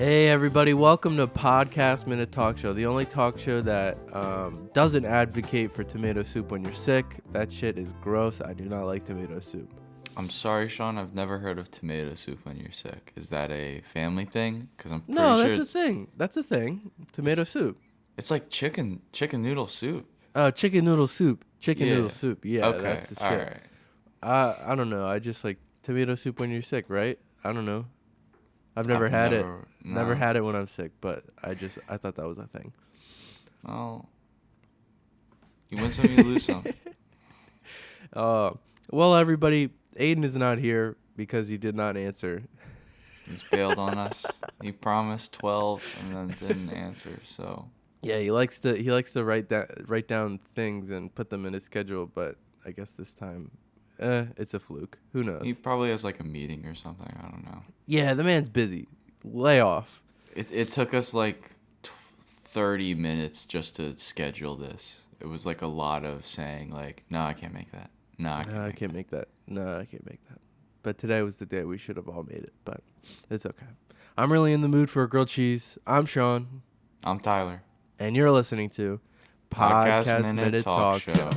Hey everybody, welcome to Podcast Minute Talk Show, the only talk show that doesn't advocate for tomato soup when you're sick. That shit is gross. I do not like tomato soup. I'm sorry, Sean. I've never heard of tomato soup when you're sick. Is that a family thing? Because I'm pretty No, sure that's a thing. That's a thing. Tomato soup. it's like chicken noodle soup. Chicken noodle soup. Chicken Yeah. noodle soup. Yeah, Okay. that's the shit. All right. I don't know. I just like tomato soup when you're sick, right? I don't know. I've never had it. Never had it when I'm sick, but I thought that was a thing. Oh. You win some, you lose some. Well, everybody, Aiden is not here because he did not answer. He's bailed on us. He promised 12 and then didn't answer. So. Yeah, he likes to write down things and put them in his schedule, but I guess this time, it's a fluke. Who knows? He probably has like a meeting or something. I don't know. Yeah, the man's busy. Lay off. It took us like 30 minutes just to schedule this. It was like a lot of saying like, no, I can't make that. No, I can't make that. No, I can't make that. But today was the day we should have all made it, but it's okay. I'm really in the mood for a grilled cheese. I'm Sean. I'm Tyler. And you're listening to Podcast Minute Talk Show.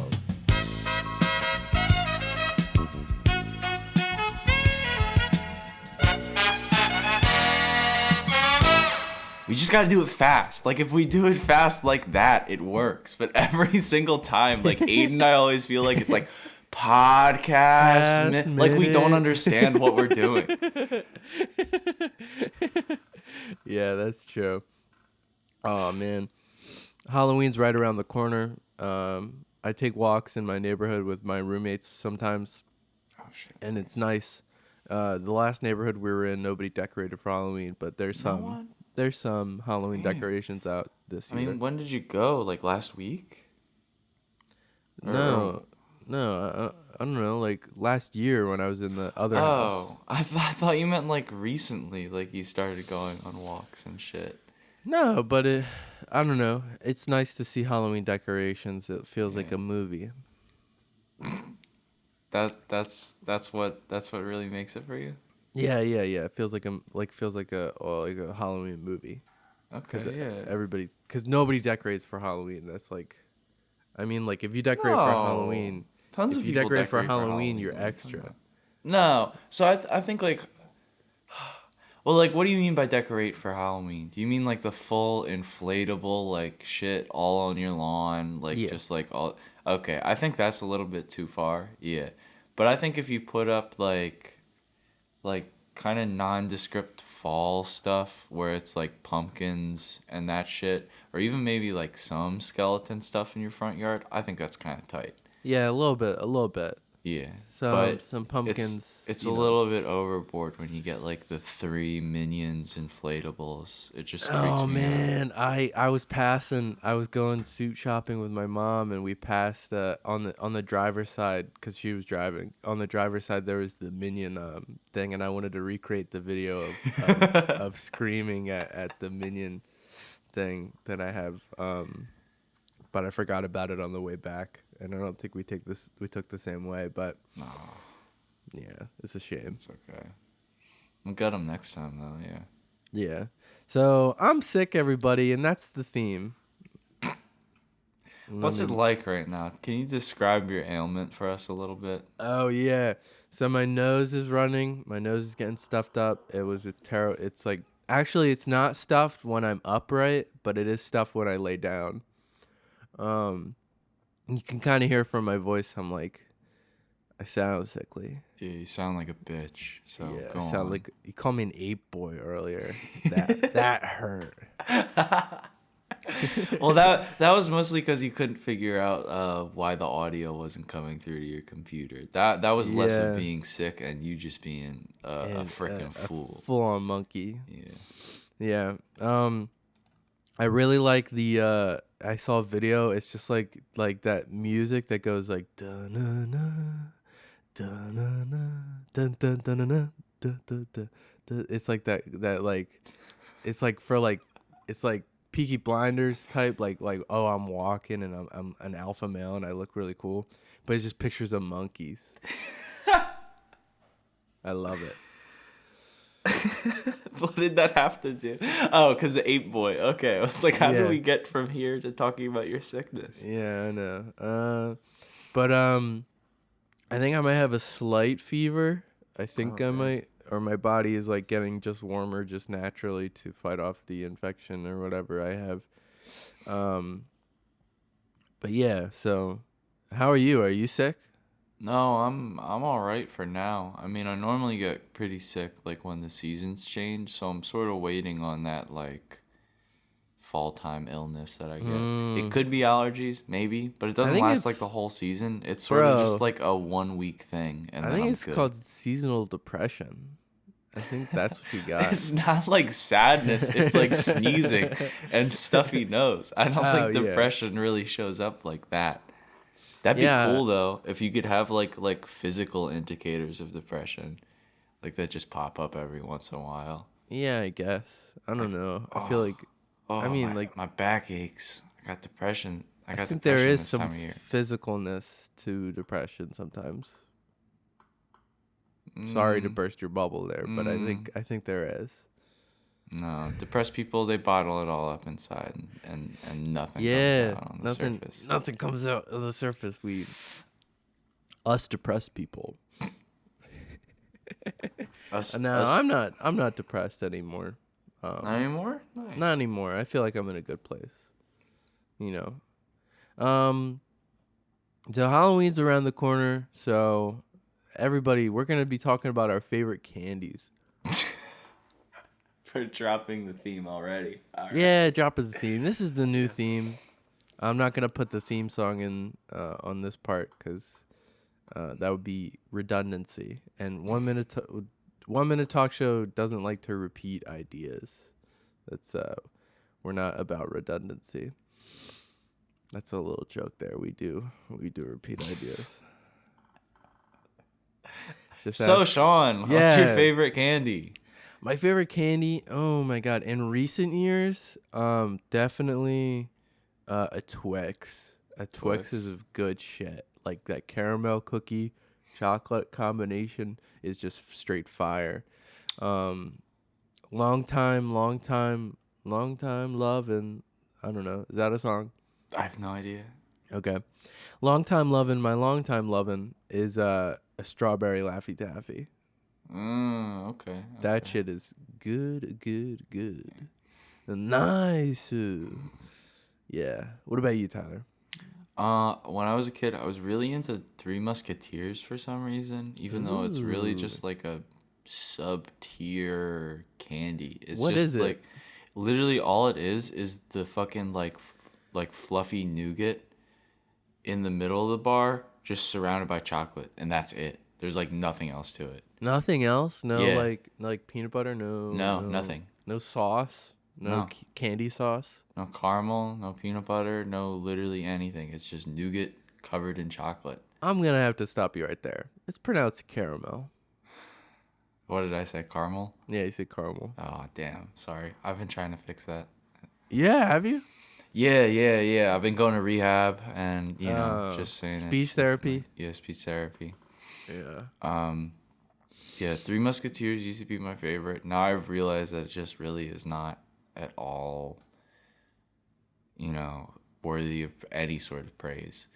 We just got to do it fast. Like, if we do it fast like that, it works. But every single time, like, Aiden and I always feel like it's like, podcast minute. Like, we don't understand what we're doing. Yeah, that's true. Oh, man. Halloween's right around the corner. I take walks in my neighborhood with my roommates sometimes. Oh, shit. And it's nice. The last neighborhood we were in, nobody decorated for Halloween, but there's some Halloween decorations out this year. I mean, when did you go? Like, last week? No, I don't know. Like last year when I was in the other house. Oh, I thought you meant like recently, like you started going on walks and shit. No, but I don't know. It's nice to see Halloween decorations. It feels like a movie. That's what really makes it for you. Yeah. It feels like a Halloween movie. Okay, Because nobody decorates for Halloween. That's like, I mean, like if you decorate for Halloween, tons of people decorate for Halloween, Halloween, you're extra. No, so I think like, well, like what do you mean by decorate for Halloween? Do you mean like the full inflatable like shit all on your lawn, like just like all? Okay, I think that's a little bit too far. Yeah, but I think if you put up like kind of nondescript fall stuff where it's like pumpkins and that shit, or even maybe like some skeleton stuff in your front yard, I think that's kind of tight. Yeah, a little bit. Yeah, some pumpkins. It's a little bit overboard when you get like the 3 Minions inflatables. It just freaks me out. Oh man, I was going suit shopping with my mom, and we passed on the driver's side because she was driving. On the driver's side there was the Minion thing, and I wanted to recreate the video of screaming at the Minion thing that I have, but I forgot about it on the way back. And I don't think we took the same way, but yeah, it's a shame. It's okay. We'll get them next time, though, yeah. Yeah. So, I'm sick, everybody, and that's the theme. What's it like right now? Can you describe your ailment for us a little bit? Oh, yeah. So, my nose is running. My nose is getting stuffed up. It was it's like, actually, it's not stuffed when I'm upright, but it is stuffed when I lay down. You can kind of hear from my voice, I'm like, I sound sickly. Yeah, you sound like a bitch. So yeah, go I sound on. like you called me an ape boy earlier. That hurt. Well, that was mostly because you couldn't figure out why the audio wasn't coming through to your computer. That was less of being sick and you just being a freaking fool. Full-on monkey. Yeah. Yeah. I really like the I saw a video. It's just like that music that goes like da na na da na na dun dun dun dun dun dun dun. It's like that like it's like for like it's like Peaky Blinders type like oh, I'm walking and I'm an alpha male and I look really cool, but it's just pictures of monkeys. I love it. What did that have to do? Oh, because the ape boy. Okay, I was like, how do Yeah, we get from here to talking about your sickness? yeah, I know. But I think I might have a slight fever. I think I Okay. might, or my body is like getting just warmer just naturally to fight off the infection or whatever I have. Um, but yeah, so how are you? Are you sick? No, I'm all right for now. I mean, I normally get pretty sick like when the seasons change, so I'm sort of waiting on that like fall time illness that I get. It Mm, could be allergies, maybe, but it I doesn't think last like the it's, whole season. It's sort of just bro. like a 1 week thing, and I then think I'm it's good. called seasonal depression. I think that's what you got. It's not like sadness, it's like sneezing and stuffy nose. I don't Oh think yeah, depression really shows up like that. That'd be yeah, cool though if you could have like physical indicators of depression, like that just pop up every once in a while. yeah. I guess I don't Like, know. I feel oh, like, I oh mean, like my back aches. I got depression. I I got think there depression is this some time of year. physicalness to depression sometimes. Sorry to Mm, burst your bubble there, but mm, I think there is. no, depressed people they bottle it all up inside, and nothing comes Yeah, out on the nothing surface. nothing comes out of the surface. We us depressed people. No, Us I'm not depressed anymore. not Um, anymore. not Nice. anymore. I feel like I'm in a good place. You know. So Halloween's around the corner, so everybody, we're gonna be talking about our favorite candies. For dropping the theme already. All right. Yeah, drop of the theme. This is the new theme. I'm not gonna put the theme song in on this part because that would be redundancy. And 1 minute talk show doesn't like to repeat ideas. That's we're not about redundancy. That's a little joke there. We do repeat ideas. Just So ask. Sean, what's your Yeah, favorite candy? my favorite candy. Oh my god! In recent years, definitely a Twix. A Twix is Twix. of good shit. Like that caramel cookie chocolate combination is just straight fire. Um, long time loving. I don't know. Is that a song? I have no idea. Okay. Long time loving. My long time loving is a strawberry Laffy Taffy. Okay, That okay. shit is good, good, good. Nice. Yeah. What about you, Tyler? When I was a kid, I was really into Three Musketeers for some reason, even though it's really Ooh. just like a sub-tier candy. It's What is just it? like literally all it is the fucking like fluffy nougat in the middle of the bar, just surrounded by chocolate, and that's it. There's like nothing else to it. Nothing else? No, Yeah. like peanut butter. No, nothing. No sauce. No No. candy sauce. No caramel, no peanut butter, no literally anything. It's just nougat covered in chocolate. I'm gonna have to stop you right there. It's pronounced caramel. What did I say? Caramel? Yeah, you said caramel. Oh, damn. Sorry. I've been trying to fix that. Yeah, have you? Yeah. I've been going to rehab and, just saying it Speech differently. therapy. Yeah, speech therapy. Yeah. Yeah, Three Musketeers used to be my favorite. Now I've realized that it just really is not at all, worthy of any sort of praise.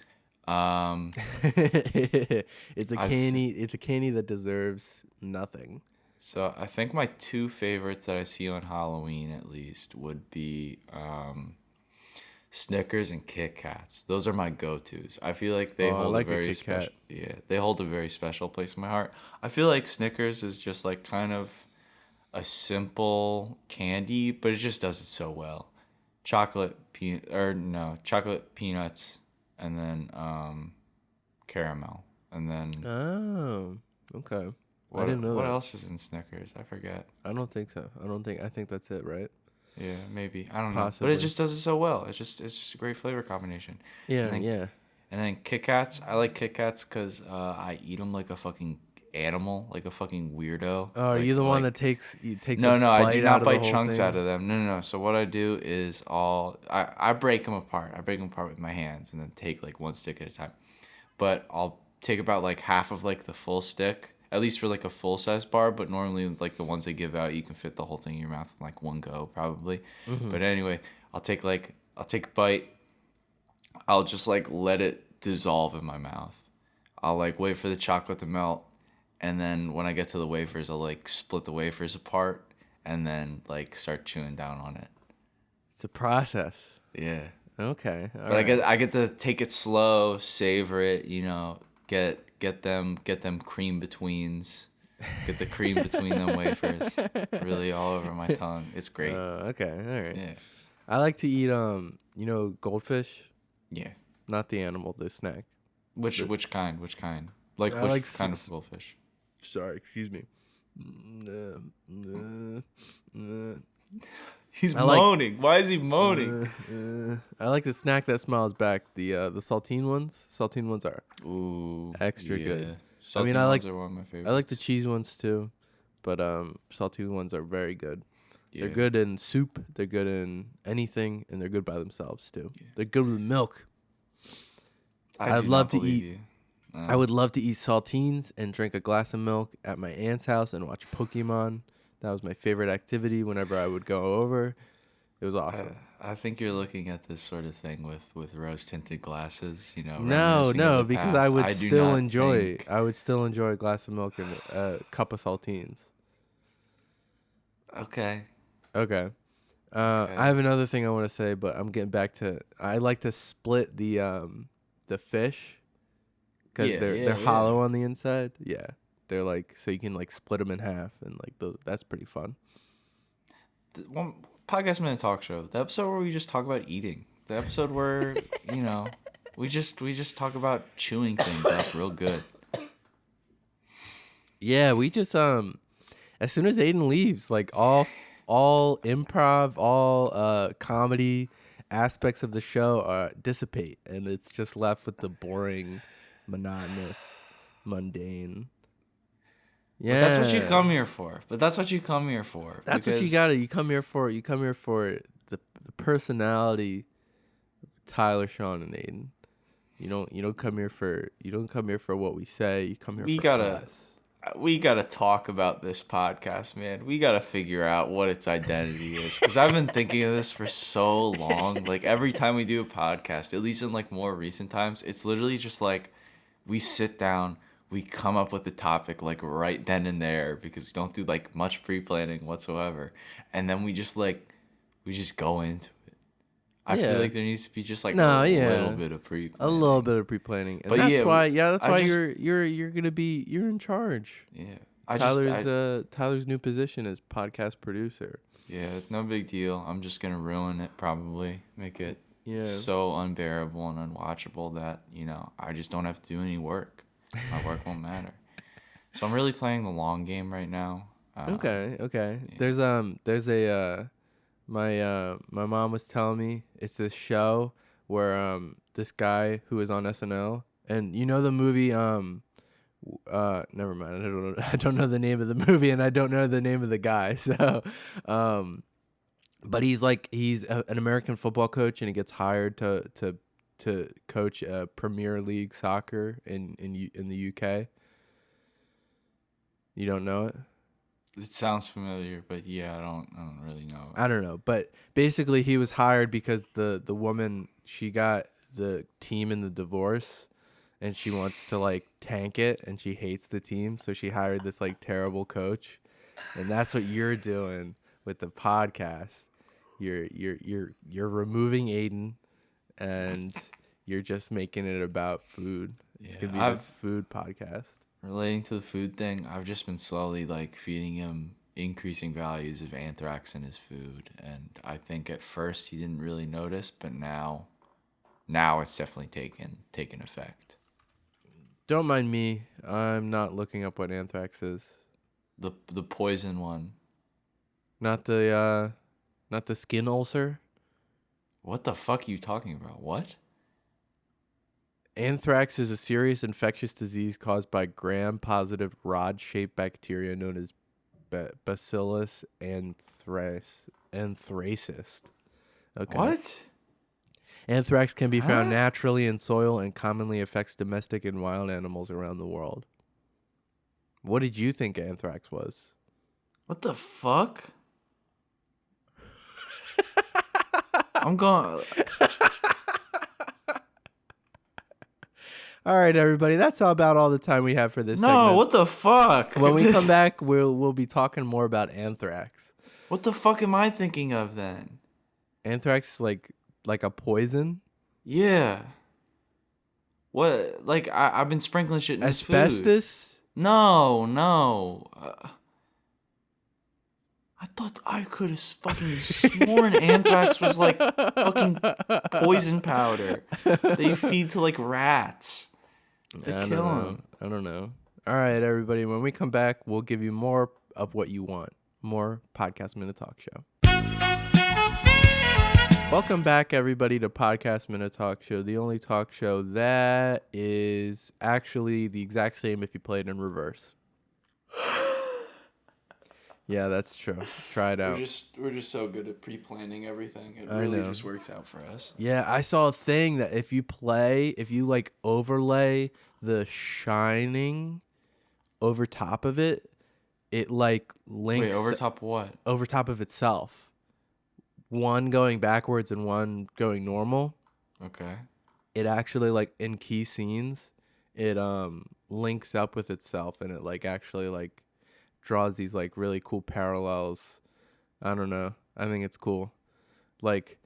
Um, It's a I've candy. It's a candy that deserves nothing. So I think my two favorites that I see on Halloween at least would be Snickers and Kit Kats. Those are my go-tos. I feel like they Oh, I hold a like a very Kit Kat. special they hold a very special place in my heart. I feel like Snickers is just like kind of a simple candy, but it just does it so well. Chocolate peanuts and then caramel. And then Oh, okay. I didn't what know that. else is in Snickers? I forget. I don't think so. I think that's it, right? Yeah, maybe. I don't know. But it Possibly. just does it so well. It's just a great flavor combination. And Yeah, then yeah. and then Kit Kats. I like Kit Kats because I eat them like a fucking animal, like a fucking weirdo. Oh, are you the one that takes a No, I do bite out not of the bite whole chunks out thing? of them. No. So what I do is I break them apart. I break them apart with my hands and then take like one stick at a time. But I'll take about like half of like the full stick at least for like a full size bar. But normally, like the ones they give out, you can fit the whole thing in your mouth in like one go, probably. Mm-hmm. But anyway, I'll take a bite. I'll just like let it dissolve in my mouth. I'll like wait for the chocolate to melt, and then when I get to the wafers, I'll like split the wafers apart, and then like start chewing down on it. It's a process. Yeah. Okay. All But right. I get to take it slow, savor it, get them cream betweens, get the cream between them wafers, really all over my tongue. It's great. Okay. All right. Yeah, I like to eat goldfish, yeah. not the animal, the snack. Which The, which kind? Which kind? Like I like which kind of goldfish? sorry, excuse me. He's I like moaning. Why is he moaning? I like the snack that smiles back. The saltine ones. Saltine ones are Ooh, extra yeah. good. I mean, Saltine ones are one of my I like the favorites. cheese ones too, but saltine ones are very good. Yeah, They're good in soup. They're good in anything, and they're good by themselves too. They're good with milk. I I'd do love not to believe eat. you. I would love to eat saltines and drink a glass of milk at my aunt's house and watch Pokemon. That was my favorite activity whenever I would go over. It was awesome. I think you're looking at this sort of thing with rose tinted glasses, No, reminiscing of no, the because past. I do not think. I would still enjoy a glass of milk and a cup of saltines. Okay. Okay. I Okay. have another thing I want to say, but I'm getting back to. I like to split the fish because Yeah, they're yeah, yeah. hollow on the inside. Yeah, they're like so you can like split them in half and like those. That's pretty fun. The one podcast minute talk show. The episode where we just talk about eating. The episode where we just talk about chewing things up real good. Yeah, we just as soon as Aiden leaves, like all improv, all comedy aspects of the show dissipate, and it's just left with the boring, monotonous, mundane. But that's what you Yeah, come here for. But that's what you come here for that's what you because gotta. You come here for. You come here for the personality of Tyler, Sean, and Aiden. You don't come here for what we say. You come here we for gotta us. we gotta talk about this podcast, man. We gotta figure out what its identity is because I've been thinking of this for so long. Like every time we do a podcast, at least in like more recent times, it's literally just like we sit down, we come up with the topic like right then and there because we don't do like much pre-planning whatsoever, and then we just go into it. I feel Yeah. like there needs to be just like a No, little yeah. bit of A little pre-planning. bit of pre-planning, and But that's yeah, why. Yeah, that's I why just you're gonna be you're in charge. yeah, Tyler's new position is podcast producer. yeah, no big deal. I'm just gonna ruin it probably, make it Yeah. so unbearable and unwatchable that I just don't have to do any work. My work won't matter. So I'm really playing the long game right now. Okay. Okay. Yeah. There's a my mom was telling me it's this show where this guy who is on SNL, and you know the movie never mind, I don't know the name of the movie, and I don't know the name of the guy. So um but he's an American football coach, and he gets hired to coach Premier League soccer in the UK. You don't know it? It sounds familiar, but yeah, I don't really know. I don't know, but basically he was hired because the woman, she got the team in the divorce, and she wants to like tank it, and she hates the team, so she hired this like terrible coach, and that's what you're doing with the podcast. You're removing Aiden, and you're just making it about food. It's Yeah, gonna be I've this food podcast. relating to the food thing. I've just been slowly like feeding him increasing values of anthrax in his food, and I think at first he didn't really notice, but now it's definitely taken effect. Don't mind me. I'm not looking up what anthrax is. The poison one. Not the skin ulcer. What the fuck are you talking about? What? Anthrax is a serious infectious disease caused by gram-positive rod-shaped bacteria known as Bacillus anthracis. Okay. What? Anthrax can be found Huh? naturally in soil and commonly affects domestic and wild animals around the world. What did you think anthrax was? What the fuck? I'm going. All right, everybody. That's about all the time we have for this No, segment. what the fuck? When we come back, we'll be talking more about anthrax. What the fuck am I thinking of then? Anthrax is like a poison. Yeah. What? Like I've been sprinkling shit in this food. Asbestos? No. I thought I could have fucking sworn anthrax was like fucking poison powder that you feed to like rats to kill them. I don't know. All right, everybody. When we come back, we'll give you more of what you want. More Podcast Minute Talk Show. Welcome back, everybody, to Podcast Minute Talk Show, the only talk show that is actually the exact same if you play it in reverse. Yeah, that's true. Try it out. We're just so good at pre-planning everything. It I know. just works out for us. Yeah, I saw a thing that if you like overlay The Shining over top of it, it like links. Wait, over top what? Over top of itself. One going backwards and one going normal. Okay. It actually like in key scenes, it links up with itself and it like actually like draws these like really cool parallels. I don't know. I think it's cool. Like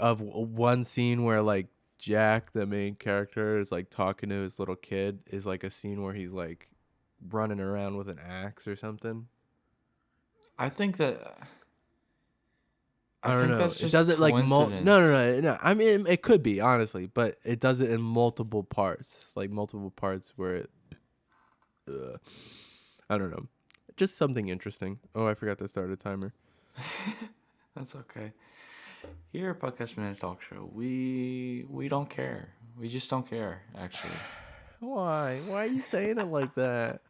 of one scene where like Jack, the main character, is like talking to his little kid, is like a scene where he's like running around with an axe or something. I think that. I don't know. That's just it does it like no. I mean, it could be honestly, but it does it in multiple parts, where it. I don't know. Just something interesting. Oh, I forgot to start a timer. That's okay. Here at Podcast Minute Talk Show, we don't care. We just don't care, actually. Why? Why are you saying it like that?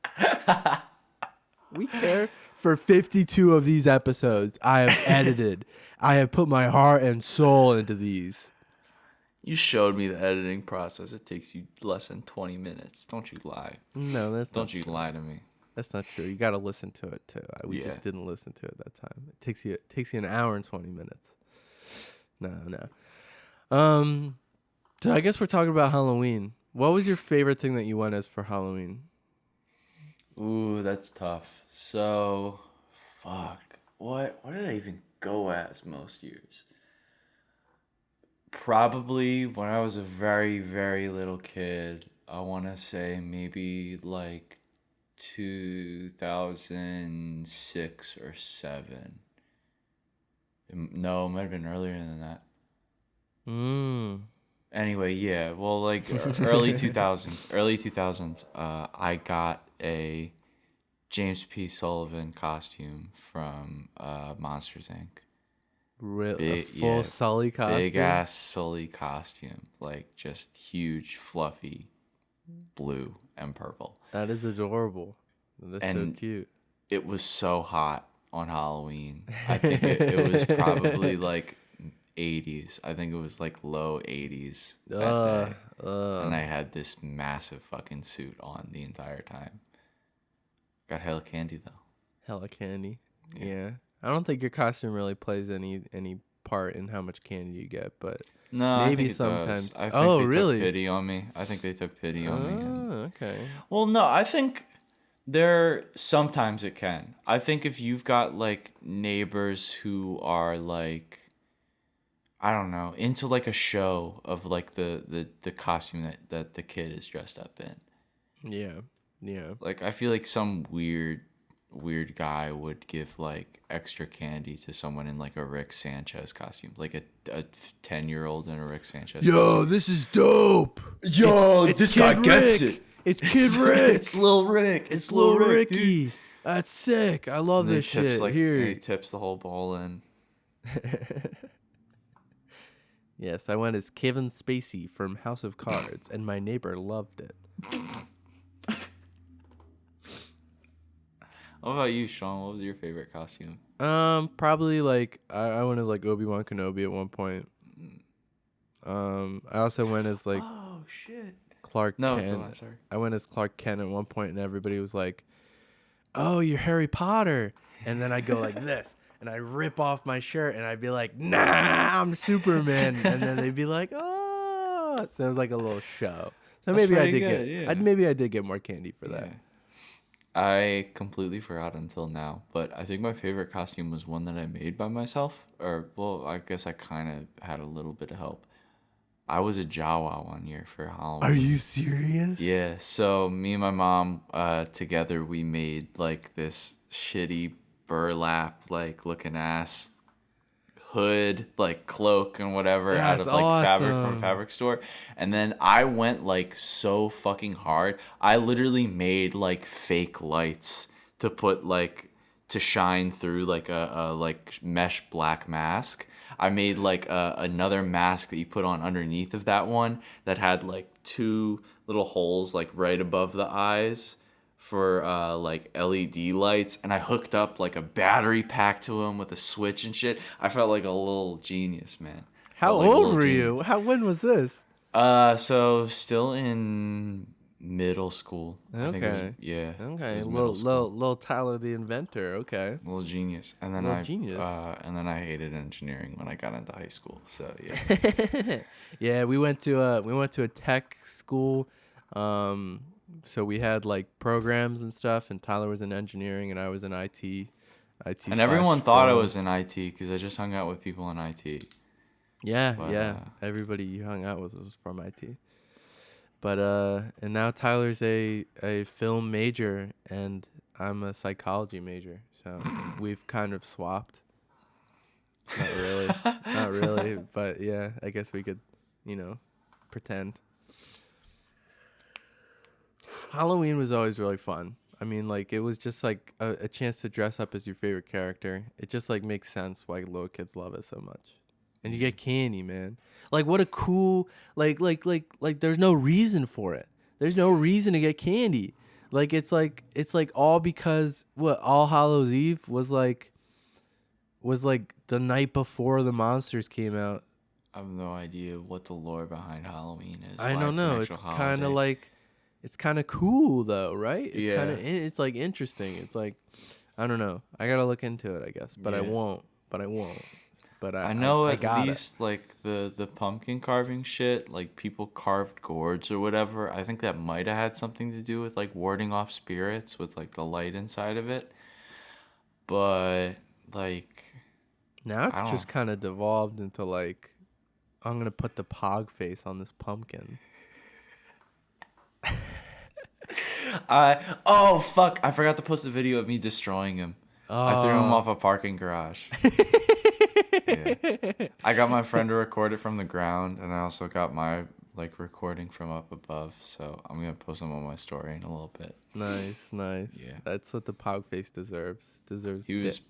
We care. For 52 of these episodes, I have edited. I have put my heart and soul into these. You showed me the editing process. It takes you less than 20 minutes. Don't you lie. No, that's not Don't you lie to me. That's not true. You got to listen to it too. We just didn't listen to it that time. It takes you an hour and 20 minutes. No. So I guess we're talking about Halloween. What was your favorite thing that you went as for Halloween? Ooh, that's tough. So, fuck. What did I even go as most years? Probably when I was a very, very little kid. I want to say maybe like 2006 or 7. No, it might have been earlier than that. Anyway, yeah. Well, like early 2000s, I got a James P. Sullivan costume from Monsters Inc. A full Sully costume? Big ass Sully costume. Like just huge, fluffy, blue and purple. That is adorable. That's so cute. It was so hot on Halloween. I think it was probably like 80s. I think it was like low 80s that day. And I had this massive fucking suit on the entire time. Got hella candy though. Hella candy. Yeah. I don't think your costume really plays any part in how much candy you get, but no, maybe I think sometimes. I think they really? Took pity on me. I think they took pity on me. Okay. Well, no, I think sometimes it can. I think if you've got like neighbors who are like, I don't know, into like a show of like the costume that the kid is dressed up in. Yeah. Like I feel like some weird guy would give like extra candy to someone in like a Rick Sanchez costume, like a 10-year-old in a Rick Sanchez. Yo, this is dope. Yo, this guy gets it. It's Kid Rick. It's Lil Rick. It's Lil Ricky. Dude. That's sick. I love this shit. Here, he tips the whole bowl in. Yes, I went as Kevin Spacey from House of Cards, and my neighbor loved it. What about you, Sean? What was your favorite costume? Probably like I went as like Obi-Wan Kenobi at one point. I also went as like Clark Kent. Go on, sorry. I went as Clark Kent at one point, and everybody was like, "Oh, you're Harry Potter," and then I go like this, and I rip off my shirt, and I'd be like, "Nah, I'm Superman," and then they'd be like, "Oh," so it was like a little show. So That's maybe I pretty did good. get, Yeah. maybe I did get more candy for that. Yeah. I completely forgot until now, but I think my favorite costume was one that I made by myself. Or, well, I guess I kind of had a little bit of help. I was a Jawa one year for Are Halloween. you serious? Yeah, so me and my mom, together, we made like this shitty burlap, like looking ass hood, like cloak and whatever out That's of like fabric from a awesome. fabric store. And then I went like so fucking hard. I literally made like fake lights to put like to shine through like a like mesh black mask. I made like another mask that you put on underneath of that one that had like two little holes like right above the eyes for like LED lights, and I hooked up like a battery pack to them with a switch and shit. I felt like a little genius, man. How Felt like a old little were you? genius. When was this? So still in middle school. I think it was, Okay. yeah, it Okay. was middle school. Little Tyler the inventor. Okay. Little genius. Little genius. And then I hated engineering when I got into high school. So yeah. Yeah, we went to a tech school. So we had like programs and stuff, and Tyler was in engineering, and I was in IT. And everyone thought I film. was in IT because I just hung out with people in IT. Yeah, But yeah. Everybody you hung out with was from IT. But and now Tyler's a film major, and I'm a psychology major. So we've kind of swapped. Not really. Not really, but yeah, I guess we could, pretend. Halloween was always really fun. I mean, like, it was just like a chance to dress up as your favorite character. It just like makes sense why little kids love it so much. And you get candy, man. Like, what a cool, like there's no reason for it. There's no reason to get candy. Like, it's like all because what All Hallows Eve was like the night before the monsters came out. I have no idea what the lore behind Halloween is. I Why don't it's an know. actual It's kind of holiday. like, it's kind of cool though, right? It's kind Yeah. of, it's like interesting. It's like, I don't know. I gotta look into it, I guess, but I Yeah. won't. But I won't. But I know I at got it. least like the pumpkin carving shit, like people carved gourds or whatever. I think that might have had something to do with like warding off spirits with like the light inside of it. But like Now I it's don't just kind of devolved into like, I'm gonna put the pog face on this pumpkin. oh fuck, I forgot to post a video of me destroying him. I threw him off a parking garage. Yeah. I got my friend to record it from the ground, and I also got my like recording from up above. So I'm gonna post them on my story in a little bit. Nice, nice. Yeah. That's what the pog face deserves. Deserves He was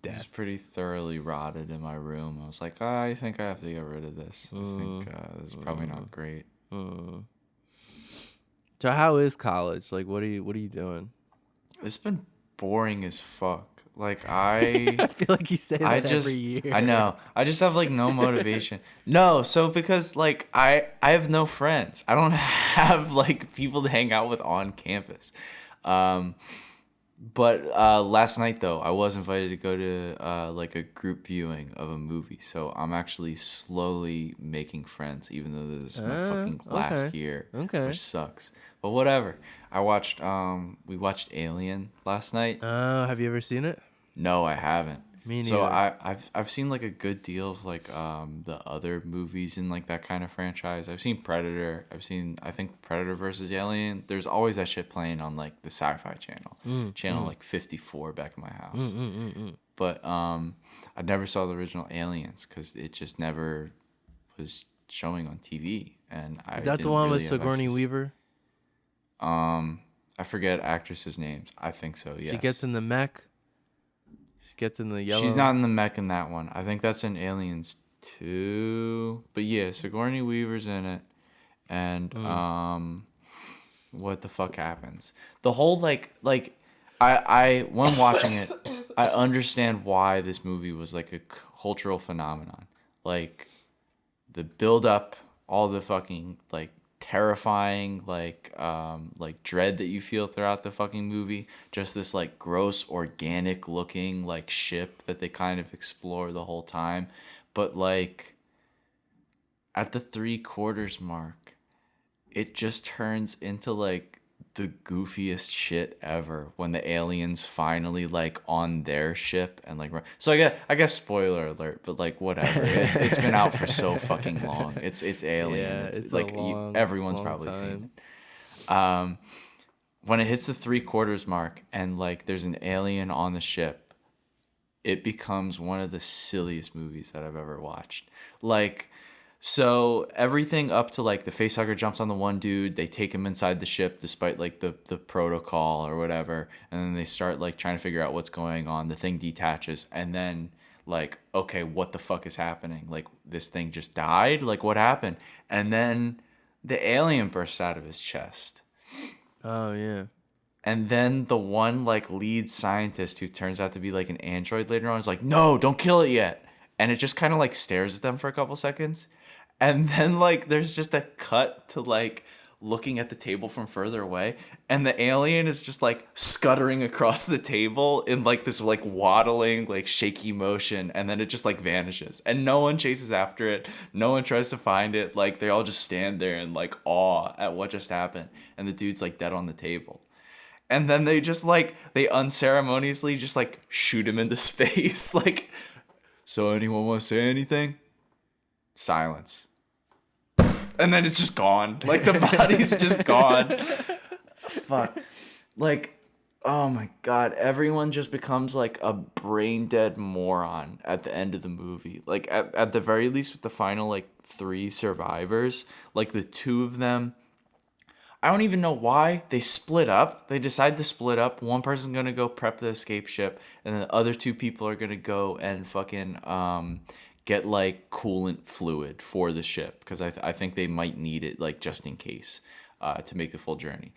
death. pretty thoroughly rotted in my room. I was like, I think I have to get rid of this. I think this is probably not great. So how is college? Like, what are you doing? It's been boring as fuck. Like I I feel like you say that every year. I know. I just have like no motivation. No, so because like I have no friends. I don't have like people to hang out with on campus. But last night though, I was invited to go to like a group viewing of a movie. So I'm actually slowly making friends, even though this is my fucking last okay. year, Okay. which sucks. But whatever. We watched Alien last night. Have you ever seen it? No, I haven't. Me So neither. I've seen like a good deal of like the other movies in like that kind of franchise. I've seen Predator. I think Predator versus Alien. There's always that shit playing on like the Sci-Fi channel. Channel like 54 back in my house. But I never saw the original Aliens cuz it just never was showing on TV, and I Is that the didn't one really with have Sigourney access. Weaver? I forget actresses' names. I think so, yes. She gets in the mech. She gets in the yellow. She's not in the mech in that one. I think that's in Aliens 2. But yeah, Sigourney Weaver's in it. And what the fuck happens? The whole I when watching it, I understand why this movie was like a cultural phenomenon. Like the build up, all the fucking like terrifying like dread that you feel throughout the fucking movie. Just this like gross organic looking like ship that they kind of explore the whole time. But like at the 3/4 mark, it just turns into like the goofiest shit ever when the aliens finally like on their ship and like so I guess spoiler alert, but like whatever, it's been out for so fucking long. It's Alien. Yeah, It's it's a like long, everyone's long probably seen time. it. When it hits the 3/4 mark and like there's an alien on the ship, it becomes one of the silliest movies that I've ever watched. Like, so everything up to like the facehugger jumps on the one dude, they take him inside the ship despite like the protocol or whatever, and then they start like trying to figure out what's going on. The thing detaches, and then like, okay, what the fuck is happening? Like this thing just died? Like what happened? And then the alien bursts out of his chest. Oh yeah. And then the one like lead scientist who turns out to be like an android later on is like, no, don't kill it yet. And it just kind of like stares at them for a couple seconds. And then like there's just a cut to like looking at the table from further away. And the alien is just like scuttering across the table in like this like waddling, like shaky motion. And then it just like vanishes. And no one chases after it. No one tries to find it. Like they all just stand there in like awe at what just happened. And the dude's like dead on the table. And then they just like they unceremoniously just like shoot him into space. Like, so anyone want to say anything? Silence. And then it's just gone. Like the body's just gone. Fuck. Like, oh my god, everyone just becomes like a brain dead moron at the end of the movie. Like at the very least with the final like 3 survivors, like the 2 of them, I don't even know why they split up. They decide to split up. One person's gonna go prep the escape ship, and then the other 2 people are gonna go and fucking get like coolant fluid for the ship because I think they might need it like just in case to make the full journey.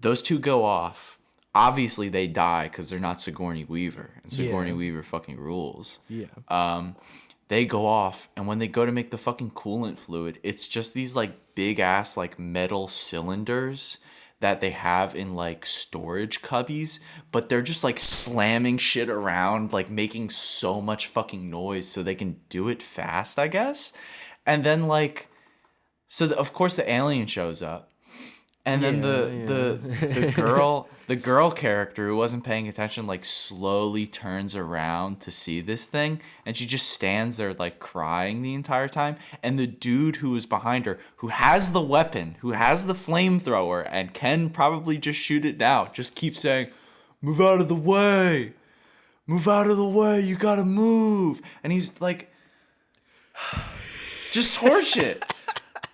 Those 2 go off. Obviously they die because they're not Sigourney Weaver, and Sigourney Weaver fucking rules. Yeah. They go off, and when they go to make the fucking coolant fluid, it's just these like big ass like metal cylinders that they have in like storage cubbies, but they're just like slamming shit around, like making so much fucking noise so they can do it fast, I guess. And then like, so of course the alien shows up. And then the girl character who wasn't paying attention like slowly turns around to see this thing, and she just stands there like crying the entire time. And the dude who is behind her, who has the weapon, who has the flamethrower and can probably just shoot it now, just keeps saying, "Move out of the way. Move out of the way. You got to move." And he's like, just torch it.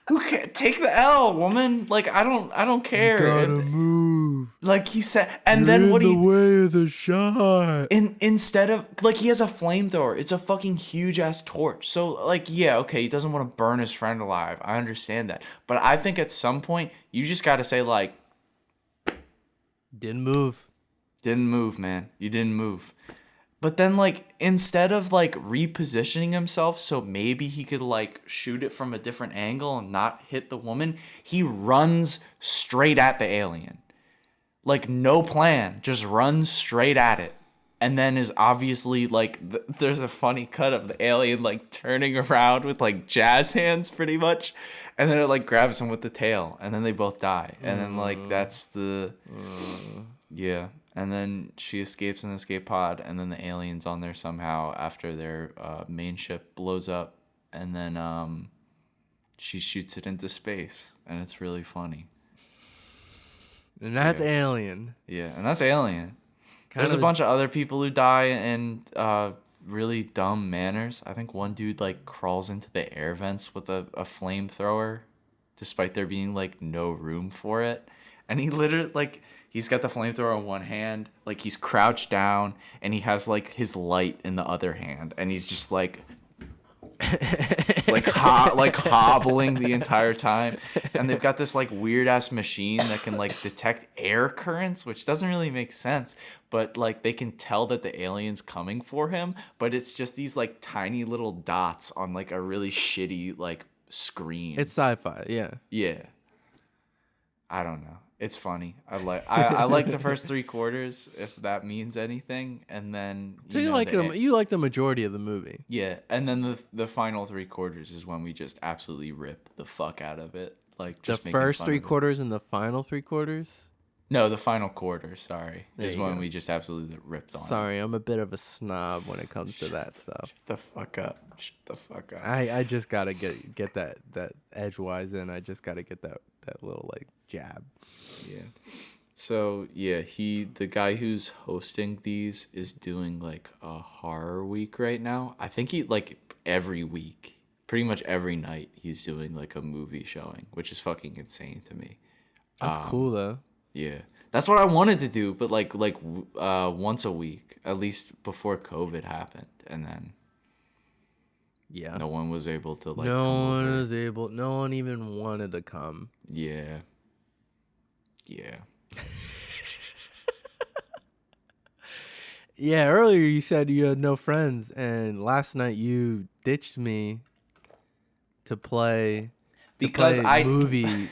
Who can take the L, woman? Like I don't care. You gotta move. Like he said, and You're then in what the way of the shot. instead of like he has a flamethrower. It's a fucking huge ass torch. So like yeah, okay, he doesn't want to burn his friend alive. I understand that, but I think at some point you just got to say like, Didn't move. didn't move, man. You didn't move. But then, like, instead of, like, repositioning himself so maybe he could, like, shoot it from a different angle and not hit the woman, he runs straight at the alien. Like, no plan. Just runs straight at it. And then is obviously, like, there's a funny cut of the alien, like, turning around with, like, jazz hands, pretty much. And then it, like, grabs him with the tail. And then they both die. And then, like, that's the... Yeah. And then she escapes in an escape pod, and then the alien's on there somehow after their main ship blows up, and then she shoots it into space, and it's really funny. And that's Alien. Yeah, and that's Alien. There's a Kinda- bunch of other people who die in really dumb manners. I think one dude like crawls into the air vents with a flamethrower, despite there being like no room for it, and he literally like. He's got the flamethrower in one hand, like he's crouched down, and he has like his light in the other hand, and he's just like hobbling the entire time. And they've got this like weird ass machine that can like detect air currents, which doesn't really make sense, but like they can tell that the alien's coming for him, but it's just these like tiny little dots on like a really shitty like screen. It's sci-fi, yeah. Yeah. I don't know. It's funny. I like the first 3/4, if that means anything, and then So you like you like the majority of the movie. yeah, and then the final 3/4 is when we just absolutely rip the fuck out of it, like The just making first fun three of it. quarters and the final 3/4. No, the final quarter. Sorry, There is you when go. we just absolutely ripped on. Sorry, I'm a bit of a snob when it comes to that stuff. Shut the fuck up. Shut the fuck up. I just gotta get that edgewise in. I just gotta get that little like jab. Yeah. So yeah, the guy who's hosting these is doing like a horror week right now. I think he like every week, pretty much every night, he's doing like a movie showing, which is fucking insane to me. That's cool though. Yeah, that's what I wanted to do, but once a week, at least before COVID happened, and then Yeah. no one was able to like. No come one over. was able. No one even wanted to come. Yeah. Yeah. Yeah. Earlier you said you had no friends, and last night you ditched me to play. Because movie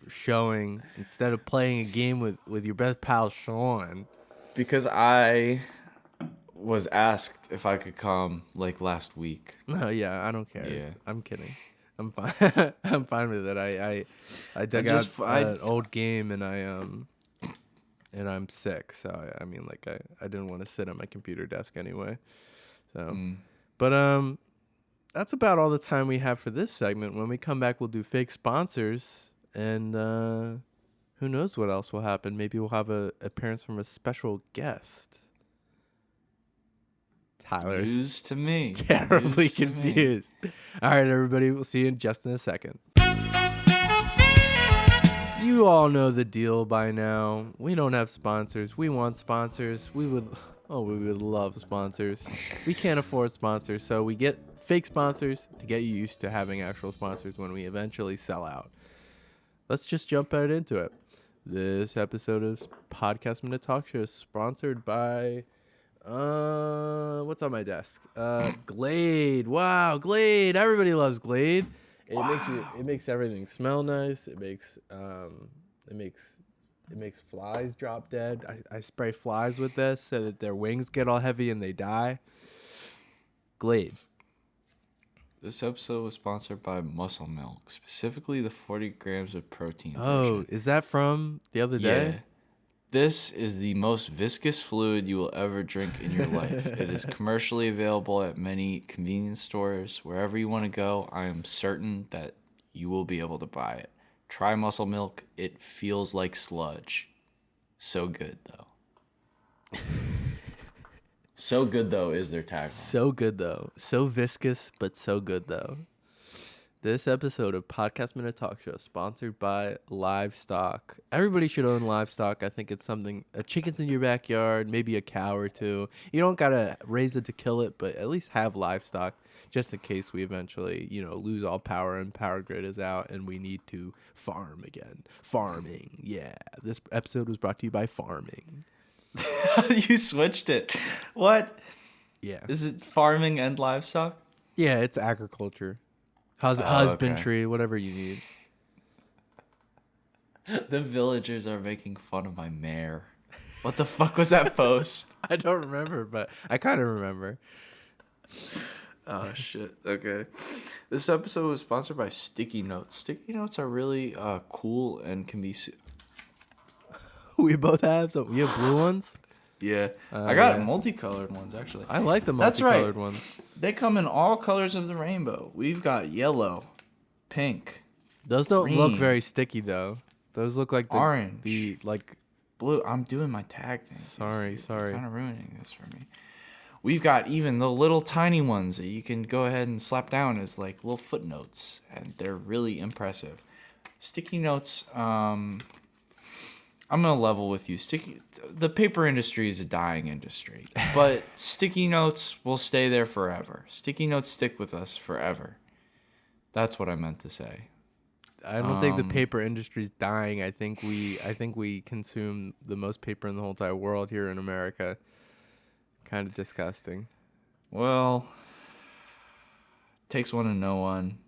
showing instead of playing a game with your best pal Sean. Because I was asked if I could come like last week. No, yeah, I don't care. Yeah. I'm kidding. I'm fine. I'm fine with it. I dug out an old game and and I'm sick, so I mean like I didn't want to sit at my computer desk anyway. So, but that's about all the time we have for this segment. When we come back, we'll do fake sponsors, and who knows what else will happen. Maybe we'll have a appearance from a special guest. Tyler's News to me. terribly News to me. confused. All right, everybody. We'll see you in just in a second. You all know the deal by now. We don't have sponsors. We want sponsors. We would love sponsors. We can't afford sponsors, so we get fake sponsors to get you used to having actual sponsors when we eventually sell out. Let's just jump right into it. This episode of Podcast Minute Talk Show is sponsored by what's on my desk? Glade. Wow, Glade. Everybody loves Glade. It makes everything smell nice. It makes flies drop dead. I spray flies with this so that their wings get all heavy and they die. Glade. This episode was sponsored by Muscle Milk, specifically the 40 grams of protein. Oh, version. is that from the other day? Yeah. This is the most viscous fluid you will ever drink in your life. It is commercially available at many convenience stores. Wherever you want to go, I am certain that you will be able to buy it. Try Muscle Milk. It feels like sludge. So good, though. So good, though, is their tagline. So good, though. So viscous, but so good, though. This episode of Podcast Minute Talk Show is sponsored by Livestock. Everybody should own livestock. I think it's something, a chicken's in your backyard, maybe a cow or two. You don't got to raise it to kill it, but at least have livestock just in case we eventually, lose all power and power grid is out and we need to farm again. Farming. Yeah. This episode was brought to you by farming. You switched it. What? Yeah. Is it farming and livestock? Yeah, it's agriculture. Husbandry, whatever you need. The villagers are making fun of my mare. What the fuck was that post? I don't remember, but I kind of remember. Oh, shit. Okay. This episode was sponsored by Sticky Notes. Sticky Notes are really cool and can be... We both have some. You have blue ones? Yeah. I got multicolored ones, actually. I like the That's multicolored right. ones. They come in all colors of the rainbow. We've got yellow, pink, Those don't look green, very sticky, though. Those look like orange, blue. I'm doing my tag thing. Sorry. Kind of ruining this for me. We've got even the little tiny ones that you can go ahead and slap down as like little footnotes, and they're really impressive. Sticky Notes, I'm gonna level with you. The paper industry is a dying industry, but Sticky Notes will stay there forever. Sticky Notes stick with us forever. That's what I meant to say. I don't think the paper industry's dying. I think we consume the most paper in the whole entire world here in America. Kind of disgusting. Well, takes one to know one.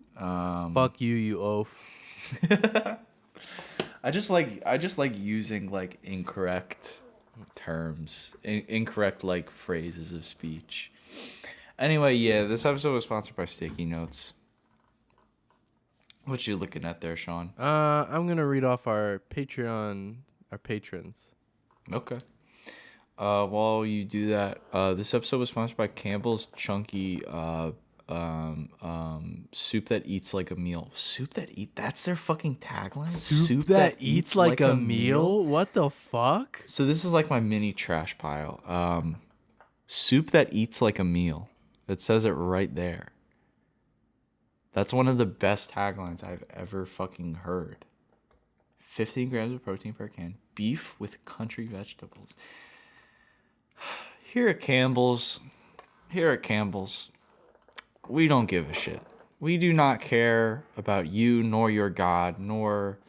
Fuck you, you oaf. I just like using like incorrect terms, incorrect like phrases of speech. Anyway, yeah, this episode was sponsored by Sticky Notes. What you looking at there, Sean? I'm gonna read off our patrons. Okay. While you do that, this episode was sponsored by Campbell's Chunky soup that eats like a meal. That's their fucking tagline? Soup that eats like a meal? What the fuck? So this is like my mini trash pile. Soup that eats like a meal. It says it right there. That's one of the best taglines I've ever fucking heard. 15 grams of protein per can. Beef with country vegetables. Here at Campbell's, we don't give a shit. We do not care about you, nor your God, nor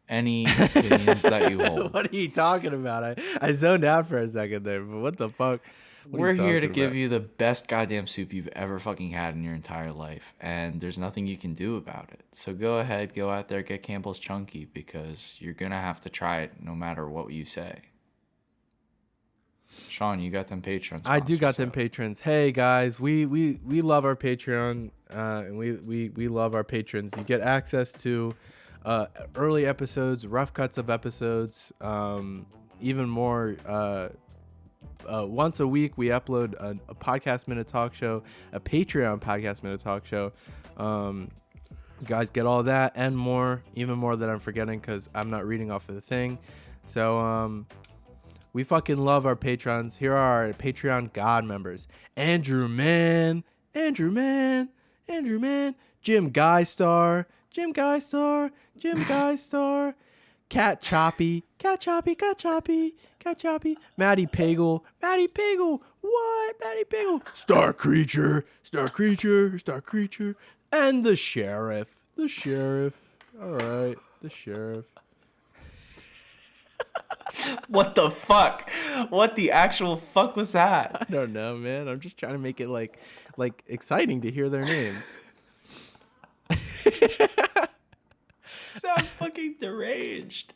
any opinions that you hold. What are you talking about? I zoned out for a second there, but what the fuck? We're here to give you the best goddamn soup you've ever fucking had in your entire life, and there's nothing you can do about it. So go ahead, go out there, get Campbell's Chunky, because you're gonna have to try it no matter what you say. Sean, you got them patrons. I do got them patrons. Hey guys, we love our Patreon, and we love our patrons. You get access to early episodes, rough cuts of episodes, even more. Once a week, we upload a podcast minute talk show, a Patreon podcast minute talk show. You guys get all that and more, even more that I'm forgetting because I'm not reading off of the thing. So we fucking love our patrons. Here are our Patreon God members: Andrew Man, Jim Guystar, Cat Choppy, Maddie Pagel, what? Maddie Pagel, Star Creature, and the Sheriff. All right, the Sheriff. What the fuck? What the actual fuck was that? I don't know, man. I'm just trying to make it like exciting to hear their names. Sound fucking deranged.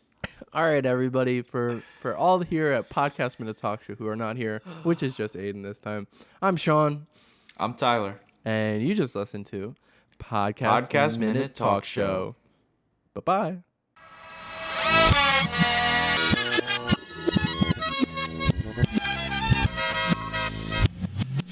All right, everybody, for all here at Podcast Minute Talk Show who are not here, which is just Aiden this time. I'm Sean. I'm Tyler. And you just listened to Podcast Minute Talk Show. Bye-bye.